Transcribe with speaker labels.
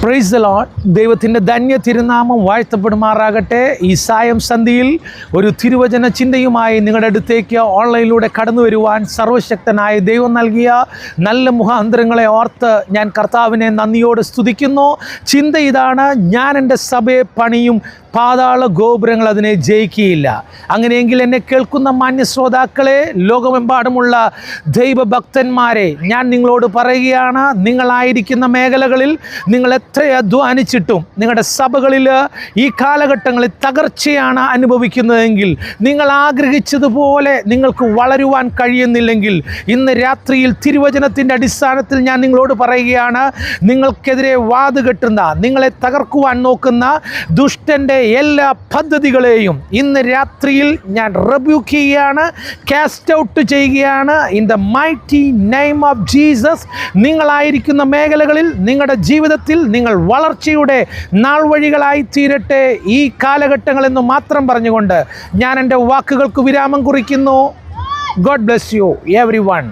Speaker 1: Praise the Lord. ദൈവത്തിൻ്റെ ധന്യ തിരുനാമം വാഴ്ത്തപ്പെടുമാറാകട്ടെ. ഈ സായം സന്ധിയിൽ ഒരു തിരുവചന ചിന്തയുമായി നിങ്ങളുടെ അടുത്തേക്ക് ഓൺലൈനിലൂടെ കടന്നു വരുവാൻ സർവശക്തനായ ദൈവം നൽകിയ നല്ല മുഖാന്തരങ്ങളെ ഓർത്ത് ഞാൻ കർത്താവിനെ നന്ദിയോട് സ്തുതിക്കുന്നു. ചിന്ത ഇതാണ്: ഞാൻ എൻ്റെ സഭയെ പണിയും, പാതാള ഗോപുരങ്ങൾ അതിനെ ജയിക്കുകയില്ല. അങ്ങനെയെങ്കിൽ എന്നെ കേൾക്കുന്ന മാന്യ ശ്രോതാക്കളെ, ലോകമെമ്പാടുമുള്ള ദൈവഭക്തന്മാരെ, ഞാൻ നിങ്ങളോട് പറയുകയാണ്, നിങ്ങളായിരിക്കുന്ന മേഖലകളിൽ നിങ്ങൾ എത്ര അധ്വാനിച്ചിട്ടും നിങ്ങളുടെ സഭകളിൽ ഈ കാലഘട്ടങ്ങളിൽ തകർച്ചയാണ് അനുഭവിക്കുന്നതെങ്കിൽ, നിങ്ങൾ ആഗ്രഹിച്ചതുപോലെ നിങ്ങൾക്ക് വളരുവാൻ കഴിയുന്നില്ലെങ്കിൽ, ഇന്ന് രാത്രിയിൽ തിരുവചനത്തിൻ്റെ അടിസ്ഥാനത്തിൽ ഞാൻ നിങ്ങളോട് പറയുകയാണ്, നിങ്ങൾക്കെതിരെ വാതുകെട്ടുന്ന, നിങ്ങളെ തകർക്കുവാൻ നോക്കുന്ന ദുഷ്ടൻ്റെ എല്ലാ പദ്ധതികളെയും ഇന്ന് രാത്രിയിൽ ഞാൻ റെബ്യൂക്ക് ചെയ്യുകയാണ്, കാസ്റ്റ് ഔട്ട് ചെയ്യുകയാണ്. In the mighty name of Jesus. നിങ്ങളായിരിക്കുന്ന മേഖലകളിൽ, നിങ്ങളുടെ ജീവിതത്തിൽ നിങ്ങൾ വളർച്ചയുടെ നാൾ വഴികളായി തീരട്ടെ ഈ കാലഘട്ടങ്ങളെന്ന് മാത്രം പറഞ്ഞുകൊണ്ട് ഞാൻ എൻ്റെ വാക്കുകൾക്ക് വിരാമം കുറിക്കുന്നു. God bless you everyone.